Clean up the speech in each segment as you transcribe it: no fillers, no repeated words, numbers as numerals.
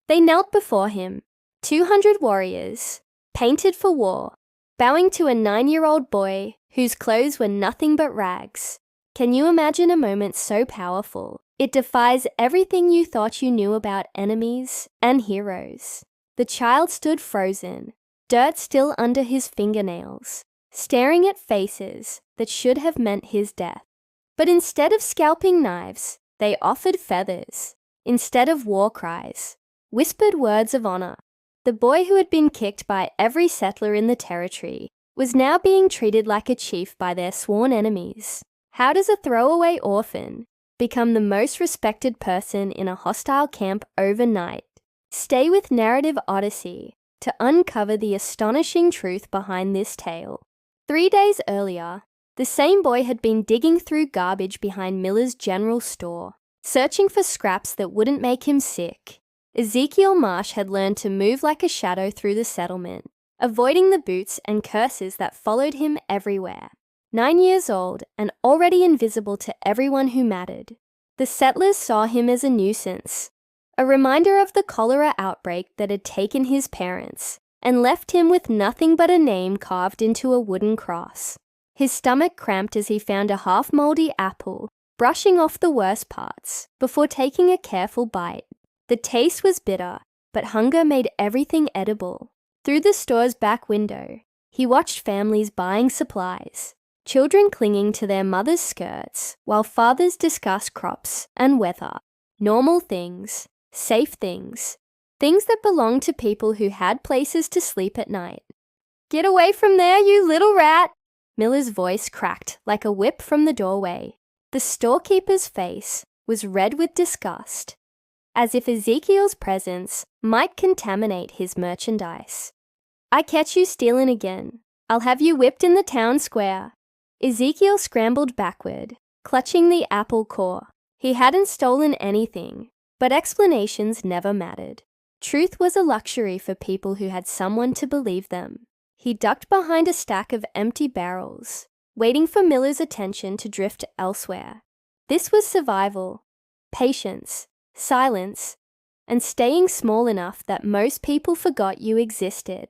They knelt before him, 200 warriors, painted for war, bowing to a 9-year-old boy whose clothes were nothing but rags. Can you imagine a moment so powerful? It defies everything you thought you knew about enemies and heroes. The child stood frozen, dirt still under his fingernails, staring at faces that should have meant his death. But instead of scalping knives, they offered feathers. Instead of war cries, whispered words of honor. The boy who had been kicked by every settler in the territory was now being treated like a chief by their sworn enemies. How does a throwaway orphan become the most respected person in a hostile camp overnight? Stay with Narrative Odyssey to uncover the astonishing truth behind this tale. 3 days earlier, the same boy had been digging through garbage behind Miller's general store, searching for scraps that wouldn't make him sick. Ezekiel Marsh had learned to move like a shadow through the settlement, avoiding the boots and curses that followed him everywhere. 9 years old and already invisible to everyone who mattered. The settlers saw him as a nuisance, a reminder of the cholera outbreak that had taken his parents and left him with nothing but a name carved into a wooden cross. His stomach cramped as he found a half-moldy apple, brushing off the worst parts before taking a careful bite. The taste was bitter, but hunger made everything edible. Through the store's back window, he watched families buying supplies, children clinging to their mothers' skirts while fathers discussed crops and weather. Normal things, safe things, things that belonged to people who had places to sleep at night. "Get away from there, you little rat!" Miller's voice cracked like a whip from the doorway. The storekeeper's face was red with disgust, as if Ezekiel's presence might contaminate his merchandise. "I catch you stealing again. I'll have you whipped in the town square." Ezekiel scrambled backward, clutching the apple core. He hadn't stolen anything, but explanations never mattered. Truth was a luxury for people who had someone to believe them. He ducked behind a stack of empty barrels, waiting for Miller's attention to drift elsewhere. This was survival, patience, silence, and staying small enough that most people forgot you existed.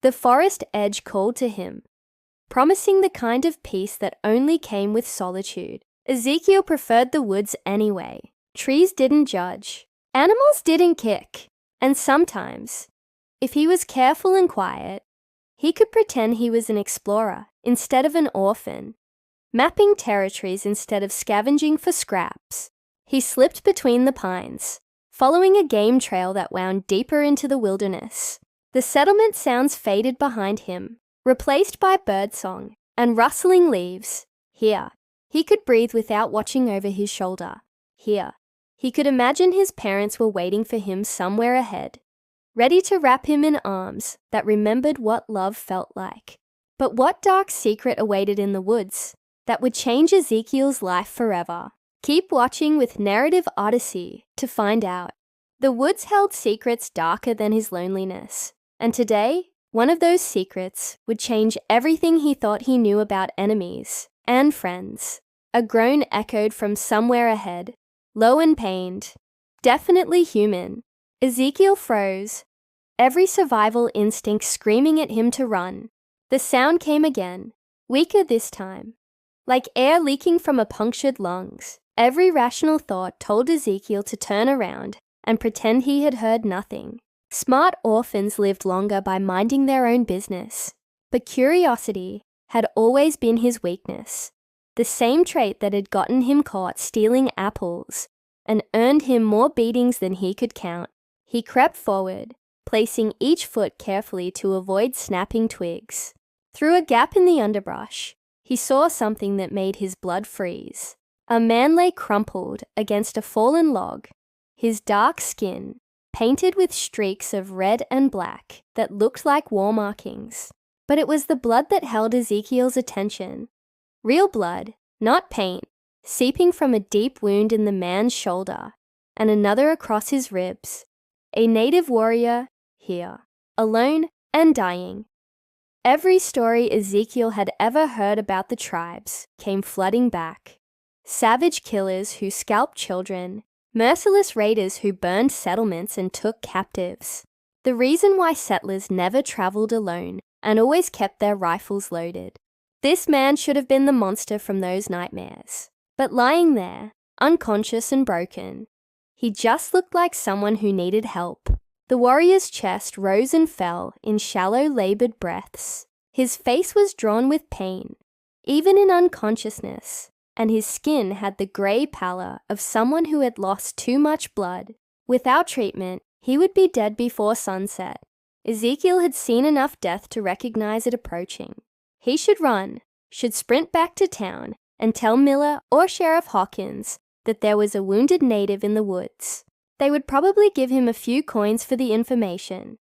The forest edge called to him, promising the kind of peace that only came with solitude. Ezekiel preferred the woods anyway. Trees didn't judge. Animals didn't kick. And sometimes, if he was careful and quiet, he could pretend he was an explorer instead of an orphan, mapping territories instead of scavenging for scraps. He slipped between the pines, following a game trail that wound deeper into the wilderness. The settlement sounds faded behind him, replaced by birdsong and rustling leaves. Here, he could breathe without watching over his shoulder. Here, he could imagine his parents were waiting for him somewhere ahead, ready to wrap him in arms that remembered what love felt like. But what dark secret awaited in the woods that would change Ezekiel's life forever? Keep watching with Narrative Odyssey to find out. The woods held secrets darker than his loneliness, and today, one of those secrets would change everything he thought he knew about enemies and friends. A groan echoed from somewhere ahead, low and pained, definitely human. Ezekiel froze, every survival instinct screaming at him to run. The sound came again, weaker this time, like air leaking from a punctured lungs. Every rational thought told Ezekiel to turn around and pretend he had heard nothing. Smart orphans lived longer by minding their own business, but curiosity had always been his weakness, the same trait that had gotten him caught stealing apples and earned him more beatings than he could count. He crept forward, placing each foot carefully to avoid snapping twigs. Through a gap in the underbrush, he saw something that made his blood freeze. A man lay crumpled against a fallen log, his dark skin painted with streaks of red and black that looked like war markings. But it was the blood that held Ezekiel's attention. Real blood, not paint, seeping from a deep wound in the man's shoulder and another across his ribs. A native warrior here, alone and dying. Every story Ezekiel had ever heard about the tribes came flooding back. Savage killers who scalped children merciless raiders who burned settlements and took captives. The reason why settlers never traveled alone and always kept their rifles loaded. This man should have been the monster from those nightmares. But lying there, unconscious and broken, he just looked like someone who needed help. The warrior's chest rose and fell in shallow, labored breaths. His face was drawn with pain, even in unconsciousness, and his skin had the grey pallor of someone who had lost too much blood. Without treatment, he would be dead before sunset. Ezekiel had seen enough death to recognize it approaching. He should run, should sprint back to town, and tell Miller or Sheriff Hawkins that there was a wounded native in the woods. They would probably give him a few coins for the information,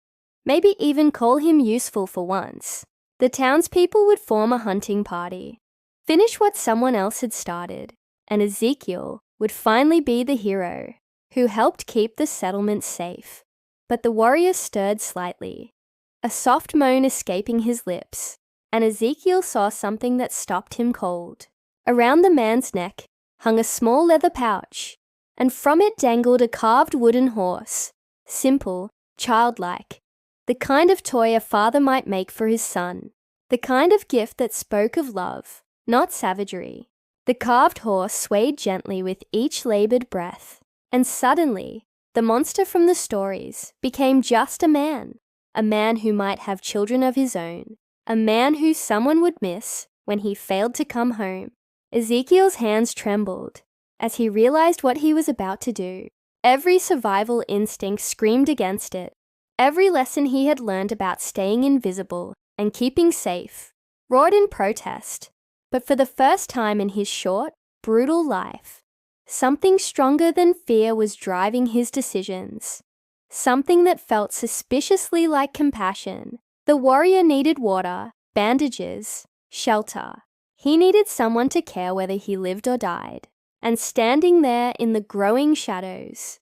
maybe even call him useful for once. The townspeople would form a hunting party, finish what someone else had started, and Ezekiel would finally be the hero who helped keep the settlement safe. But the warrior stirred slightly, a soft moan escaping his lips, and Ezekiel saw something that stopped him cold. Around the man's neck hung a small leather pouch, and from it dangled a carved wooden horse, simple, childlike, the kind of toy a father might make for his son, the kind of gift that spoke of love, not savagery. The carved horse swayed gently with each labored breath, and suddenly, the monster from the stories became just a man who might have children of his own, a man who someone would miss when he failed to come home. Ezekiel's hands trembled as he realized what he was about to do. Every survival instinct screamed against it. Every lesson he had learned about staying invisible and keeping safe roared in protest. But for the first time in his short, brutal life, something stronger than fear was driving his decisions. Something that felt suspiciously like compassion. The warrior needed water, bandages, shelter. He needed someone to care whether he lived or died. And standing there in the growing shadows,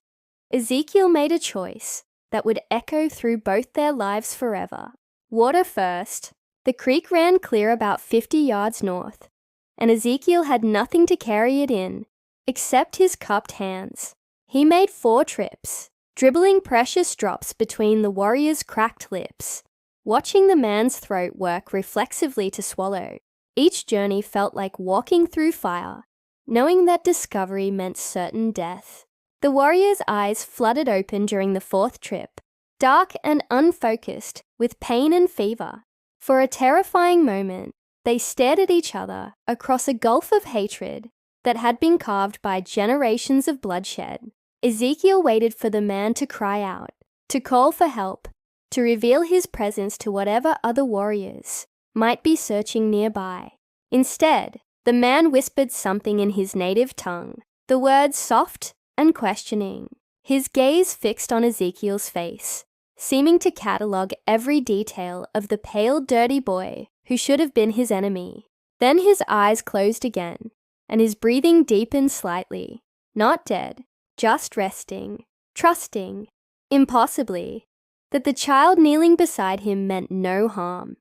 Ezekiel made a choice that would echo through both their lives forever. Water first. The creek ran clear about 50 yards north, and Ezekiel had nothing to carry it in except his cupped hands. He made 4 trips, dribbling precious drops between the warrior's cracked lips, watching the man's throat work reflexively to swallow. Each journey felt like walking through fire, knowing that discovery meant certain death. The warrior's eyes flooded open during the 4th trip, dark and unfocused with pain and fever. For a terrifying moment, they stared at each other across a gulf of hatred that had been carved by generations of bloodshed. Ezekiel waited for the man to cry out, to call for help, to reveal his presence to whatever other warriors might be searching nearby. Instead, the man whispered something in his native tongue, the words soft and questioning, his gaze fixed on Ezekiel's face, seeming to catalogue every detail of the pale, dirty boy who should have been his enemy. Then his eyes closed again, and his breathing deepened slightly, not dead, just resting, trusting, impossibly, that the child kneeling beside him meant no harm.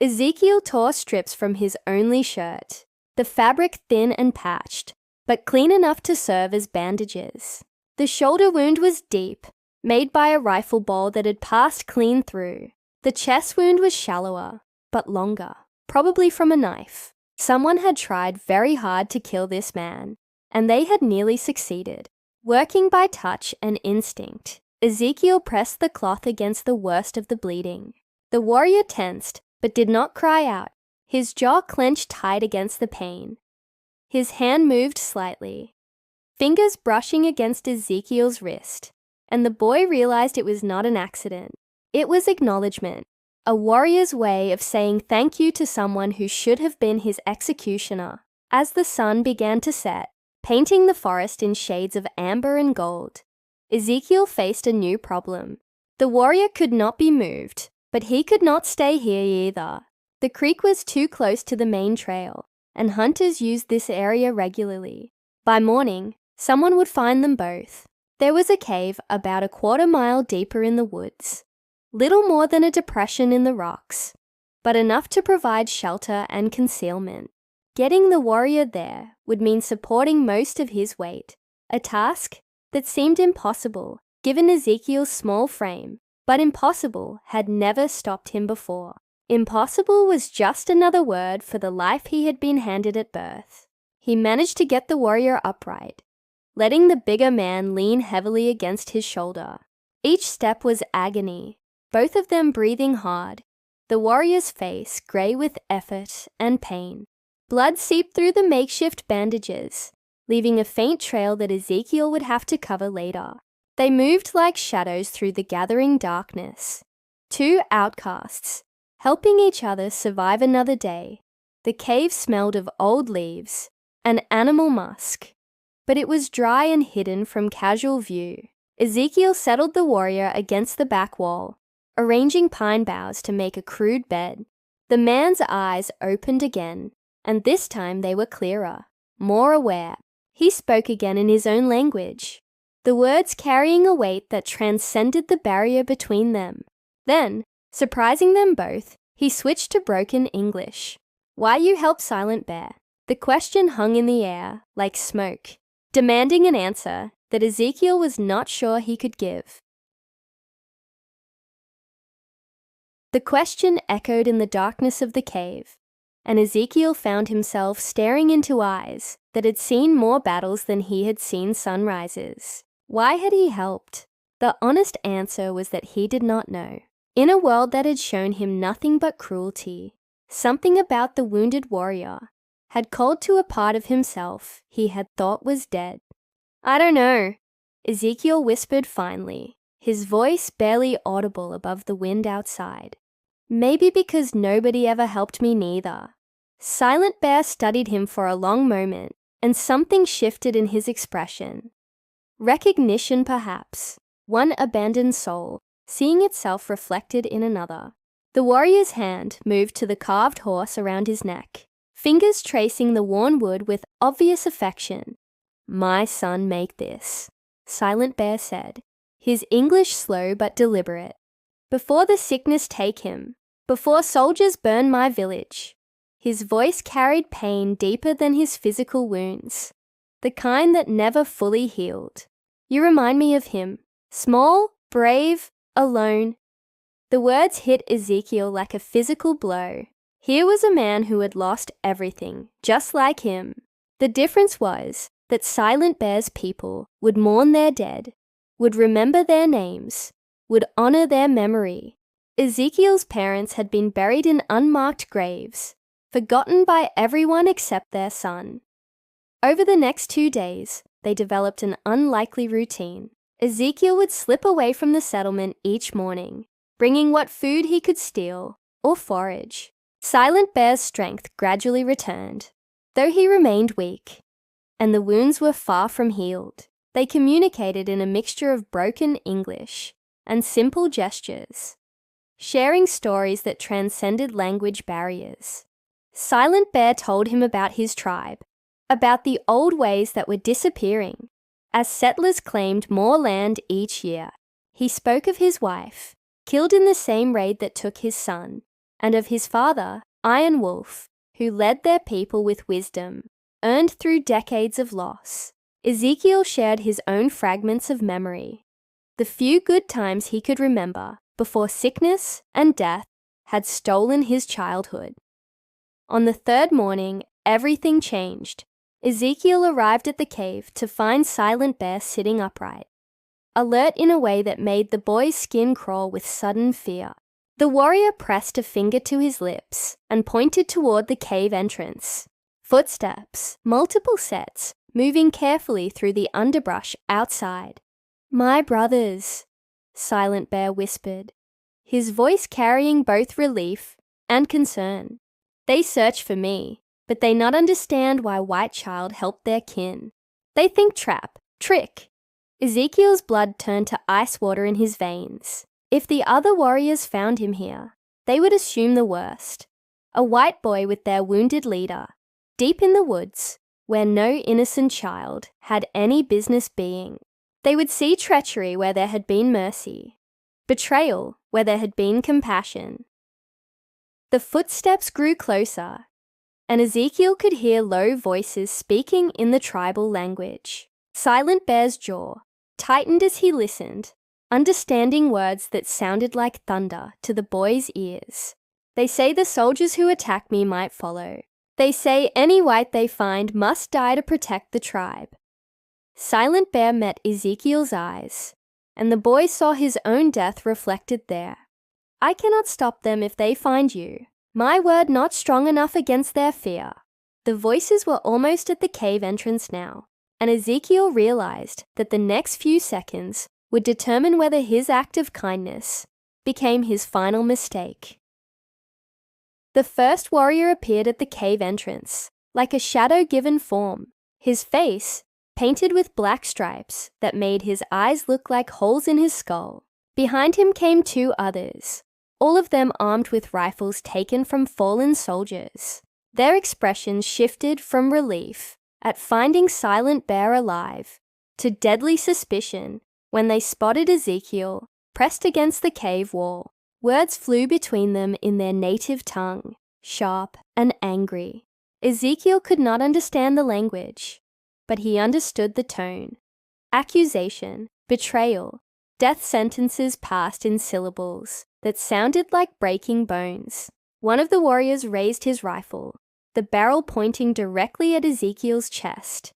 Ezekiel tore strips from his only shirt, the fabric thin and patched, but clean enough to serve as bandages. The shoulder wound was deep, made by a rifle ball that had passed clean through. The chest wound was shallower, but longer, probably from a knife. Someone had tried very hard to kill this man, and they had nearly succeeded. Working by touch and instinct, Ezekiel pressed the cloth against the worst of the bleeding. The warrior tensed, but did not cry out. His jaw clenched tight against the pain. His hand moved slightly, fingers brushing against Ezekiel's wrist, and the boy realized it was not an accident. It was acknowledgement, a warrior's way of saying thank you to someone who should have been his executioner. As the sun began to set, painting the forest in shades of amber and gold, Ezekiel faced a new problem. The warrior could not be moved, but he could not stay here either. The creek was too close to the main trail, and hunters used this area regularly. By morning, someone would find them both. There was a cave about a quarter-mile deeper in the woods, little more than a depression in the rocks, but enough to provide shelter and concealment. Getting the warrior there would mean supporting most of his weight, a task that seemed impossible given Ezekiel's small frame, but impossible had never stopped him before. Impossible was just another word for the life he had been handed at birth. He managed to get the warrior upright, letting the bigger man lean heavily against his shoulder. Each step was agony, both of them breathing hard, the warrior's face grey with effort and pain. Blood seeped through the makeshift bandages, leaving a faint trail that Ezekiel would have to cover later. They moved like shadows through the gathering darkness. Two outcasts, helping each other survive another day. The cave smelled of old leaves and animal musk, but it was dry and hidden from casual view. Ezekiel settled the warrior against the back wall, arranging pine boughs to make a crude bed. The man's eyes opened again, and this time they were clearer, more aware. He spoke again in his own language, the words carrying a weight that transcended the barrier between them. Then, surprising them both, he switched to broken English. "Why you help Silent Bear?" The question hung in the air, like smoke, demanding an answer that Ezekiel was not sure he could give. The question echoed in the darkness of the cave, and Ezekiel found himself staring into eyes that had seen more battles than he had seen sunrises. Why had he helped? The honest answer was that he did not know. In a world that had shown him nothing but cruelty, something about the wounded warrior had called to a part of himself he had thought was dead. "I don't know," Ezekiel whispered finally, his voice barely audible above the wind outside. "Maybe because nobody ever helped me neither." Silent Bear studied him for a long moment, and something shifted in his expression. Recognition, perhaps, one abandoned soul, seeing itself reflected in another. The warrior's hand moved to the carved horse around his neck, fingers tracing the worn wood with obvious affection. "My son make this," Silent Bear said, his English slow but deliberate. "Before the sickness take him, before soldiers burn my village." His voice carried pain deeper than his physical wounds, the kind that never fully healed. "You remind me of him. Small, brave, alone." The words hit Ezekiel like a physical blow. Here was a man who had lost everything, just like him. The difference was that Silent Bear's people would mourn their dead, would remember their names, would honor their memory. Ezekiel's parents had been buried in unmarked graves, forgotten by everyone except their son. Over the next 2 days, they developed an unlikely routine. Ezekiel would slip away from the settlement each morning, bringing what food he could steal or forage. Silent Bear's strength gradually returned, though he remained weak, and the wounds were far from healed. They communicated in a mixture of broken English and simple gestures, sharing stories that transcended language barriers. Silent Bear told him about his tribe, about the old ways that were disappearing, as settlers claimed more land each year. He spoke of his wife, killed in the same raid that took his son, and of his father, Iron Wolf, who led their people with wisdom, earned through decades of loss. Ezekiel shared his own fragments of memory, the few good times he could remember before sickness and death had stolen his childhood. On the third morning, everything changed. Ezekiel arrived at the cave to find Silent Bear sitting upright, alert in a way that made the boy's skin crawl with sudden fear. The warrior pressed a finger to his lips and pointed toward the cave entrance. Footsteps, multiple sets, moving carefully through the underbrush outside. "My brothers," Silent Bear whispered, his voice carrying both relief and concern. "They search for me, but they not understand why White Child helped their kin. They think trap, trick." Ezekiel's blood turned to ice water in his veins. If the other warriors found him here, they would assume the worst. A white boy with their wounded leader, deep in the woods, where no innocent child had any business being. They would see treachery where there had been mercy, betrayal where there had been compassion. The footsteps grew closer, and Ezekiel could hear low voices speaking in the tribal language. Silent Bear's jaw, tightened as he listened, understanding words that sounded like thunder to the boy's ears. They say the soldiers who attack me might follow. They say any white they find must die to protect the tribe. Silent Bear met Ezekiel's eyes, and the boy saw his own death reflected there. I cannot stop them if they find you. My word not strong enough against their fear. The voices were almost at the cave entrance now, and Ezekiel realized that the next few seconds would determine whether his act of kindness became his final mistake. The first warrior appeared at the cave entrance, like a shadow-given form, his face painted with black stripes that made his eyes look like holes in his skull. Behind him came two others, all of them armed with rifles taken from fallen soldiers. Their expressions shifted from relief at finding Silent Bear alive to deadly suspicion when they spotted Ezekiel pressed against the cave wall. Words flew between them in their native tongue, sharp and angry. Ezekiel could not understand the language, but he understood the tone. Accusation, betrayal, death sentences passed in syllables that sounded like breaking bones. One of the warriors raised his rifle, the barrel pointing directly at Ezekiel's chest.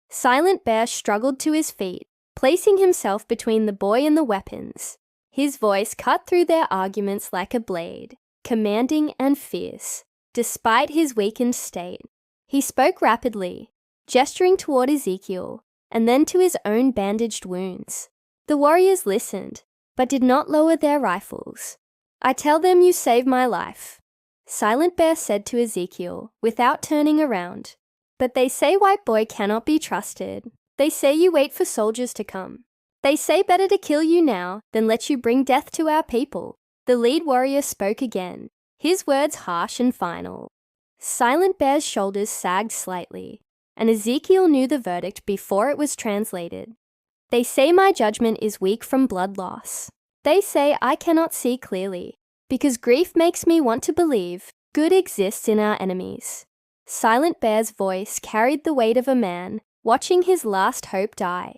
Silent Bear struggled to his feet, placing himself between the boy and the weapons. His voice cut through their arguments like a blade, commanding and fierce. Despite his weakened state, he spoke rapidly, gesturing toward Ezekiel and then to his own bandaged wounds. The warriors listened, but did not lower their rifles. I tell them you saved my life, Silent Bear said to Ezekiel without turning around. But they say white boy cannot be trusted. They say you wait for soldiers to come. They say better to kill you now than let you bring death to our people. The lead warrior spoke again, his words harsh and final. Silent Bear's shoulders sagged slightly, and Ezekiel knew the verdict before it was translated. They say my judgment is weak from blood loss. They say I cannot see clearly, because grief makes me want to believe good exists in our enemies. Silent Bear's voice carried the weight of a man watching his last hope die.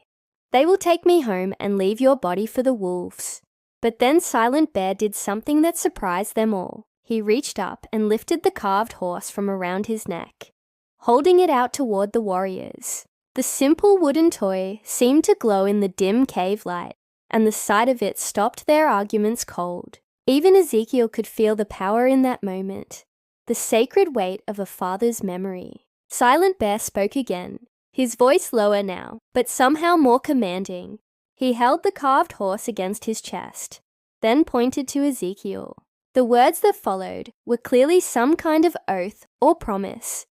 They will take me home and leave your body for the wolves. But then Silent Bear did something that surprised them all. He reached up and lifted the carved horse from around his neck, holding it out toward the warriors. The simple wooden toy seemed to glow in the dim cave light, and the sight of it stopped their arguments cold. Even Ezekiel could feel the power in that moment, the sacred weight of a father's memory. Silent Bear spoke again, his voice lower now, but somehow more commanding. He held the carved horse against his chest, then pointed to Ezekiel. The words that followed were clearly some kind of oath or promise,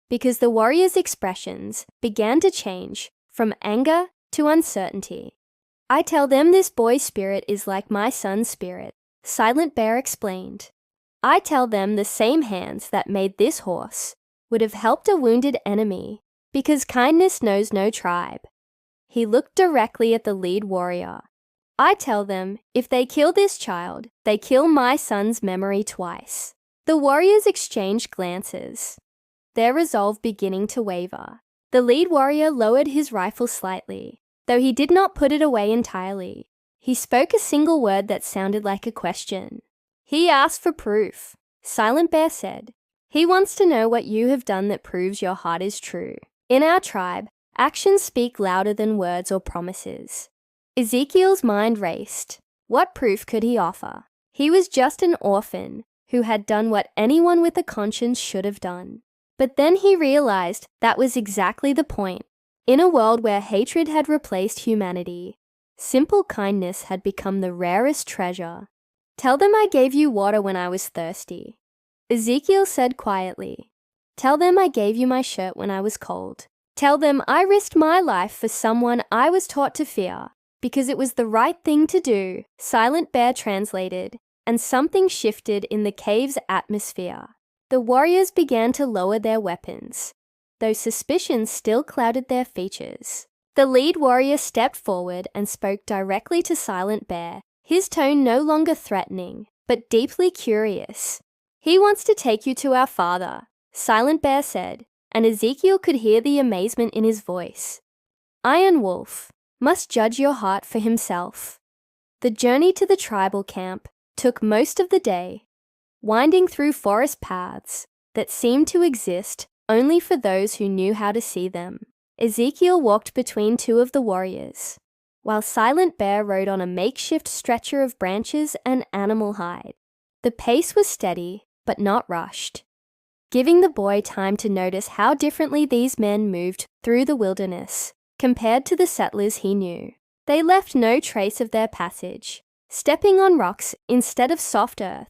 because the warrior's expressions began to change from anger to uncertainty. I tell them this boy's spirit is like my son's spirit, Silent Bear explained. I tell them the same hands that made this horse would have helped a wounded enemy, because kindness knows no tribe. He looked directly at the lead warrior. I tell them, if they kill this child, they kill my son's memory twice. The warriors exchanged glances, their resolve beginning to waver. The lead warrior lowered his rifle slightly, though he did not put it away entirely. He spoke a single word that sounded like a question. He asked for proof, Silent Bear said. He wants to know what you have done that proves your heart is true. In our tribe, actions speak louder than words or promises. Ezekiel's mind raced. What proof could he offer? He was just an orphan who had done what anyone with a conscience should have done. But then he realized that was exactly the point. In a world where hatred had replaced humanity, simple kindness had become the rarest treasure. Tell them I gave you water when I was thirsty, Ezekiel said quietly. Tell them I gave you my shirt when I was cold. Tell them I risked my life for someone I was taught to fear, because it was the right thing to do, Silent Bear translated, and something shifted in the cave's atmosphere. The warriors began to lower their weapons, though suspicion still clouded their features. The lead warrior stepped forward and spoke directly to Silent Bear, his tone no longer threatening, but deeply curious. He wants to take you to our father, Silent Bear said, and Ezekiel could hear the amazement in his voice. Iron Wolf, must judge your heart for himself. The journey to the tribal camp took most of the day, winding through forest paths that seemed to exist only for those who knew how to see them. Ezekiel walked between two of the warriors, while Silent Bear rode on a makeshift stretcher of branches and animal hide. The pace was steady, but not rushed, giving the boy time to notice how differently these men moved through the wilderness compared to the settlers he knew. They left no trace of their passage, stepping on rocks instead of soft earth,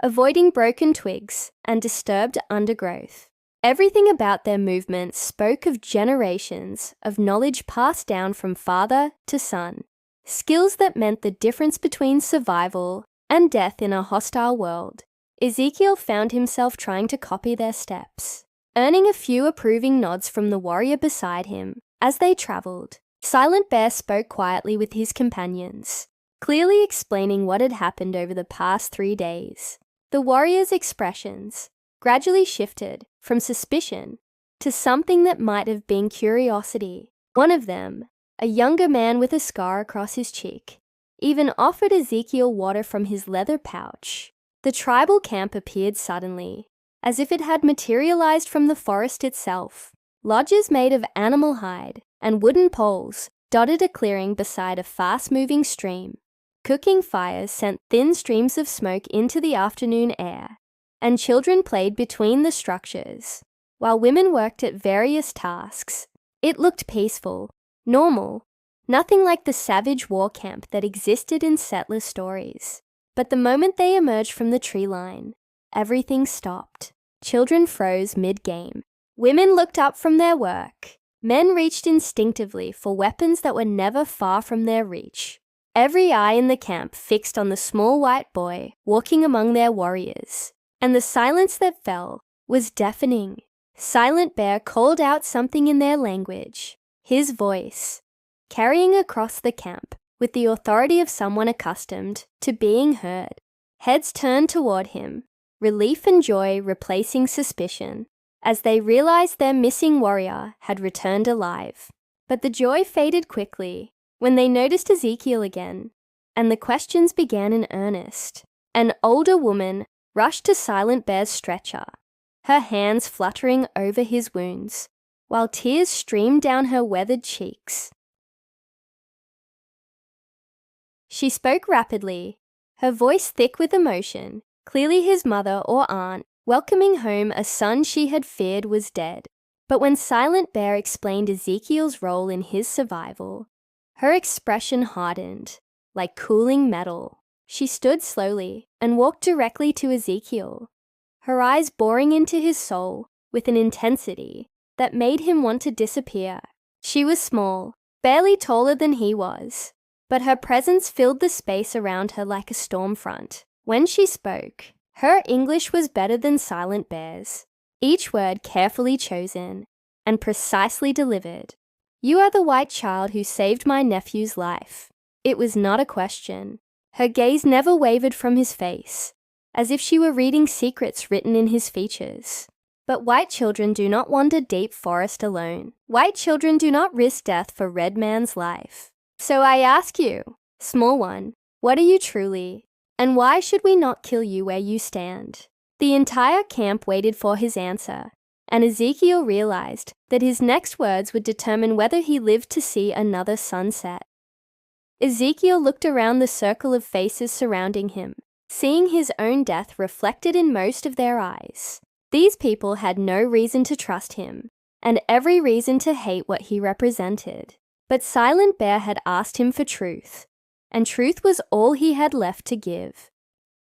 avoiding broken twigs and disturbed undergrowth. Everything about their movements spoke of generations of knowledge passed down from father to son, skills that meant the difference between survival and death in a hostile world. Ezekiel found himself trying to copy their steps, earning a few approving nods from the warrior beside him. As they traveled, Silent Bear spoke quietly with his companions, clearly explaining what had happened over the past 3 days. The warriors' expressions gradually shifted from suspicion to something that might have been curiosity. One of them, a younger man with a scar across his cheek, even offered Ezekiel water from his leather pouch. The tribal camp appeared suddenly, as if it had materialized from the forest itself. Lodges made of animal hide and wooden poles dotted a clearing beside a fast-moving stream. Cooking fires sent thin streams of smoke into the afternoon air, and children played between the structures, while women worked at various tasks. It looked peaceful, normal, nothing like the savage war camp that existed in settler stories. But the moment they emerged from the tree line, everything stopped. Children froze mid-game. Women looked up from their work. Men reached instinctively for weapons that were never far from their reach. Every eye in the camp fixed on the small white boy walking among their warriors, and the silence that fell was deafening. Silent Bear called out something in their language, his voice, carrying across the camp with the authority of someone accustomed to being heard. Heads turned toward him, relief and joy replacing suspicion, as they realized their missing warrior had returned alive. But the joy faded quickly when they noticed Ezekiel again, and the questions began in earnest. An older woman rushed to Silent Bear's stretcher, her hands fluttering over his wounds, while tears streamed down her weathered cheeks. She spoke rapidly, her voice thick with emotion, clearly his mother or aunt, welcoming home a son she had feared was dead. But when Silent Bear explained Ezekiel's role in his survival, her expression hardened, like cooling metal. She stood slowly and walked directly to Ezekiel, her eyes boring into his soul with an intensity that made him want to disappear. She was small, barely taller than he was, but her presence filled the space around her like a storm front. When she spoke, her English was better than Silent Bear's, each word carefully chosen and precisely delivered. "You are the white child who saved my nephew's life." It was not a question. Her gaze never wavered from his face, as if she were reading secrets written in his features. But white children do not wander deep forest alone. White children do not risk death for red man's life. So I ask you, small one, what are you truly? And why should we not kill you where you stand? The entire camp waited for his answer, and Ezekiel realized that his next words would determine whether he lived to see another sunset. Ezekiel looked around the circle of faces surrounding him, seeing his own death reflected in most of their eyes. These people had no reason to trust him, and every reason to hate what he represented. But Silent Bear had asked him for truth, and truth was all he had left to give.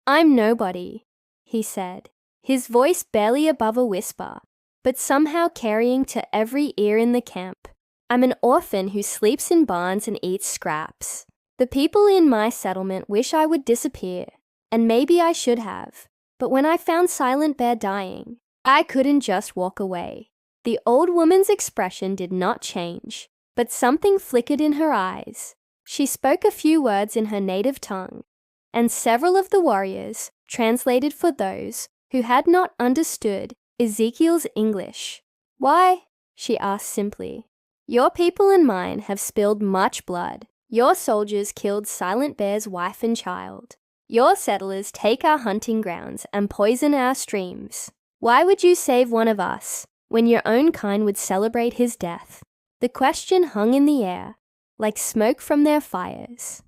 "I'm nobody," he said, his voice barely above a whisper, but somehow carrying to every ear in the camp. "I'm an orphan who sleeps in barns and eats scraps. The people in my settlement wish I would disappear, and maybe I should have. But when I found Silent Bear dying, I couldn't just walk away." The old woman's expression did not change, but something flickered in her eyes. She spoke a few words in her native tongue, and several of the warriors translated for those who had not understood Ezekiel's English. "Why?" she asked simply. Your people and mine have spilled much blood. Your soldiers killed Silent Bear's wife and child. Your settlers take our hunting grounds and poison our streams. Why would you save one of us when your own kind would celebrate his death? The question hung in the air, like smoke from their fires.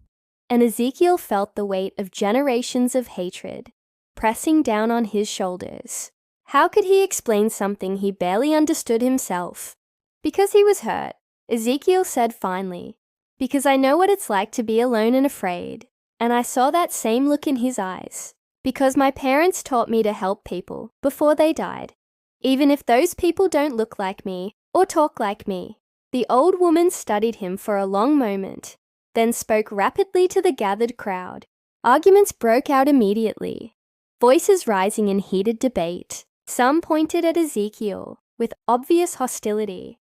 And Ezekiel felt the weight of generations of hatred pressing down on his shoulders. How could he explain something he barely understood himself? Because he was hurt, Ezekiel said finally, "Because I know what it's like to be alone and afraid." And I saw that same look in his eyes. Because my parents taught me to help people before they died, even if those people don't look like me or talk like me. The old woman studied him for a long moment, then spoke rapidly to the gathered crowd. Arguments broke out immediately, voices rising in heated debate. Some pointed at Ezekiel with obvious hostility,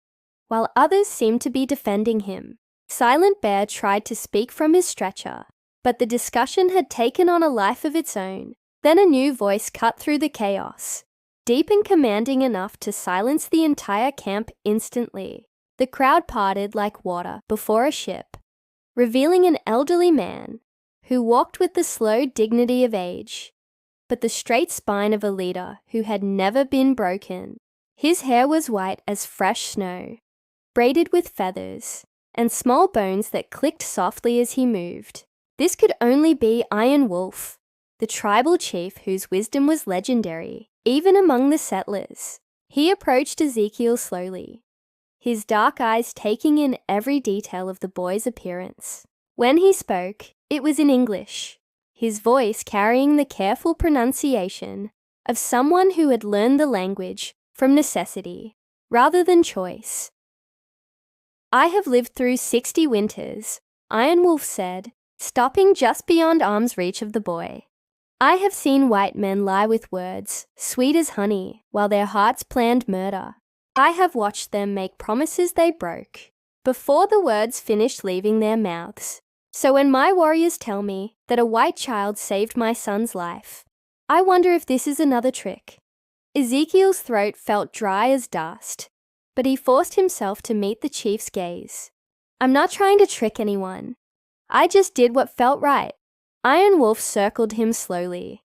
while others seemed to be defending him. Silent Bear tried to speak from his stretcher, but the discussion had taken on a life of its own. Then a new voice cut through the chaos, deep and commanding enough to silence the entire camp instantly. The crowd parted like water before a ship, revealing an elderly man who walked with the slow dignity of age, but the straight spine of a leader who had never been broken. His hair was white as fresh snow, braided with feathers, and small bones that clicked softly as he moved. This could only be Iron Wolf, the tribal chief whose wisdom was legendary, even among the settlers. He approached Ezekiel slowly, his dark eyes taking in every detail of the boy's appearance. When he spoke, it was in English, his voice carrying the careful pronunciation of someone who had learned the language from necessity rather than choice. "I have lived through 60 winters," Iron Wolf said, stopping just beyond arm's reach of the boy. "I have seen white men lie with words sweet as honey while their hearts planned murder. I have watched them make promises they broke before the words finished leaving their mouths. So when my warriors tell me that a white child saved my son's life, I wonder if this is another trick." Ezekiel's throat felt dry as dust, but he forced himself to meet the chief's gaze. "I'm not trying to trick anyone. I just did what felt right." Iron Wolf circled him slowly,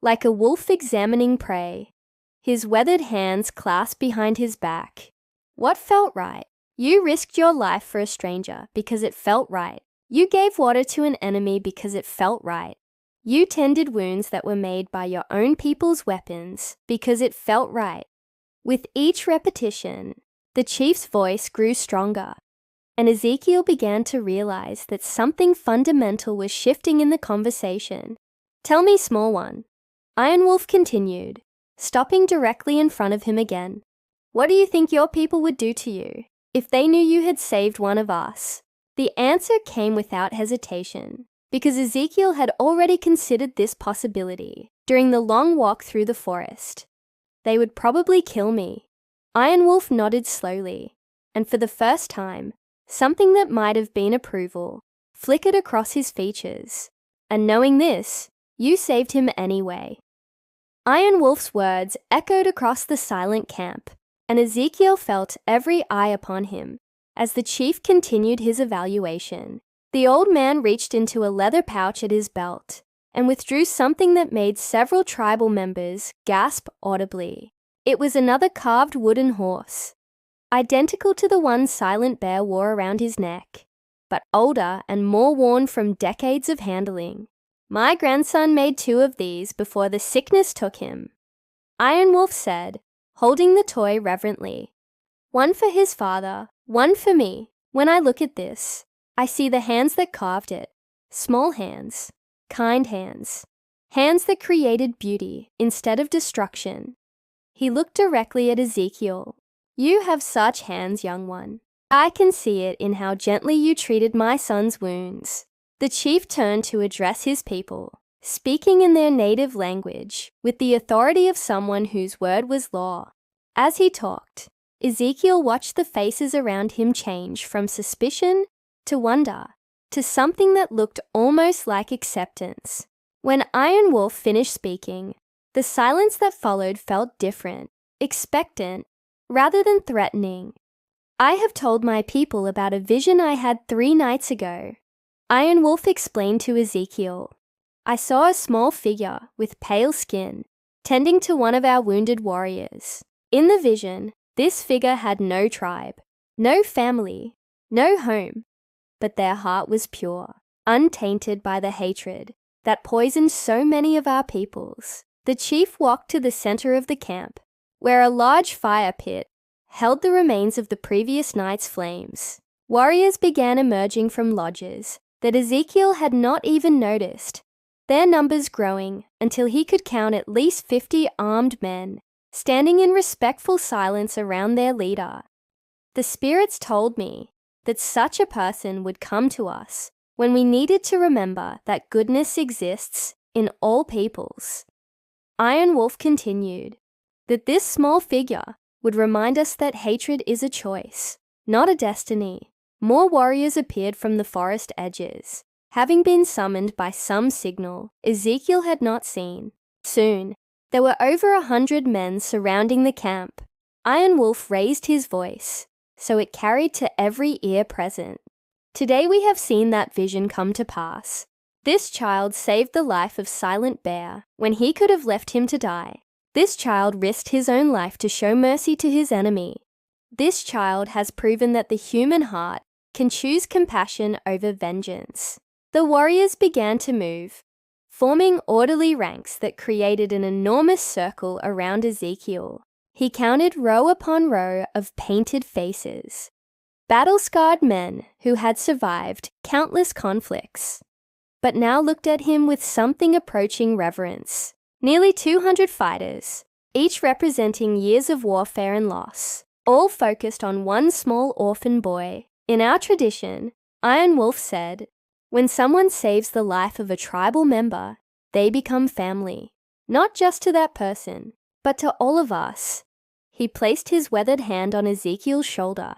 like a wolf examining prey, his weathered hands clasped behind his back. "What felt right? You risked your life for a stranger because it felt right. You gave water to an enemy because it felt right. You tended wounds that were made by your own people's weapons because it felt right." With each repetition, the chief's voice grew stronger, and Ezekiel began to realize that something fundamental was shifting in the conversation. "Tell me, small one," Iron Wolf continued, stopping directly in front of him again. "What do you think your people would do to you if they knew you had saved one of us?" The answer came without hesitation, because Ezekiel had already considered this possibility during the long walk through the forest. "They would probably kill me." Iron Wolf nodded slowly, and for the first time, something that might have been approval flickered across his features. "And knowing this, you saved him anyway." Iron Wolf's words echoed across the silent camp, and Ezekiel felt every eye upon him as the chief continued his evaluation. The old man reached into a leather pouch at his belt and withdrew something that made several tribal members gasp audibly. It was another carved wooden horse, identical to the one Silent Bear wore around his neck, but older and more worn from decades of handling. "My grandson made 2 of these before the sickness took him," Iron Wolf said, holding the toy reverently. "One for his father, one for me. When I look at this, I see the hands that carved it. Small hands, kind hands, hands that created beauty instead of destruction." He looked directly at Ezekiel. "You have such hands, young one. I can see it in how gently you treated my son's wounds." The chief turned to address his people, speaking in their native language with the authority of someone whose word was law. As he talked, Ezekiel watched the faces around him change from suspicion to wonder to something that looked almost like acceptance. When Iron Wolf finished speaking, the silence that followed felt different, expectant, rather than threatening. I have told my people about a vision I had 3 nights ago. Iron Wolf explained to Ezekiel, I saw a small figure with pale skin tending to one of our wounded warriors. In the vision, this figure had no tribe, no family, no home, but their heart was pure, untainted by the hatred that poisoned so many of our peoples. The chief walked to the center of the camp, where a large fire pit held the remains of the previous night's flames. Warriors began emerging from lodges that Ezekiel had not even noticed, their numbers growing until he could count at least 50 armed men standing in respectful silence around their leader. The spirits told me that such a person would come to us when we needed to remember that goodness exists in all peoples. Iron Wolf continued that this small figure would remind us that hatred is a choice, not a destiny. More warriors appeared from the forest edges, having been summoned by some signal Ezekiel had not seen. Soon, there were over 100 men surrounding the camp. Iron Wolf raised his voice, so it carried to every ear present. Today we have seen that vision come to pass. This child saved the life of Silent Bear when he could have left him to die. This child risked his own life to show mercy to his enemy. This child has proven that the human heart can choose compassion over vengeance. The warriors began to move, forming orderly ranks that created an enormous circle around Ezekiel. He counted row upon row of painted faces, battle-scarred men who had survived countless conflicts, but now looked at him with something approaching reverence. Nearly 200 fighters, each representing years of warfare and loss, all focused on one small orphan boy. In our tradition, Iron Wolf said, when someone saves the life of a tribal member, they become family, not just to that person, but to all of us. He placed his weathered hand on Ezekiel's shoulder.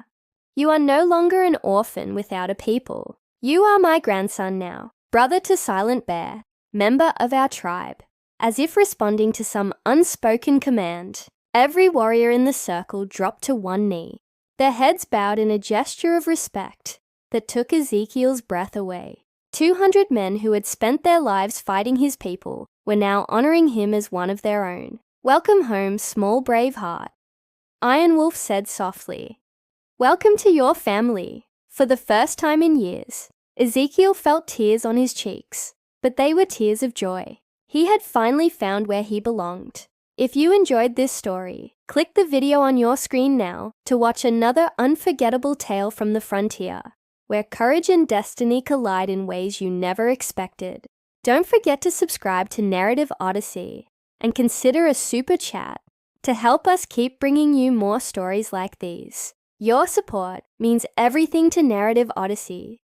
You are no longer an orphan without a people. You are my grandson now, brother to Silent Bear, member of our tribe. As if responding to some unspoken command, every warrior in the circle dropped to one knee, their heads bowed in a gesture of respect that took Ezekiel's breath away. 200 men who had spent their lives fighting his people were now honoring him as one of their own. Welcome home, small brave heart. Iron Wolf said softly, welcome to your family. For the first time in years, Ezekiel felt tears on his cheeks, but they were tears of joy. He had finally found where he belonged. If you enjoyed this story, click the video on your screen now to watch another unforgettable tale from the frontier, where courage and destiny collide in ways you never expected. Don't forget to subscribe to Narrative Odyssey and consider a super chat to help us keep bringing you more stories like these. Your support means everything to Narrative Odyssey,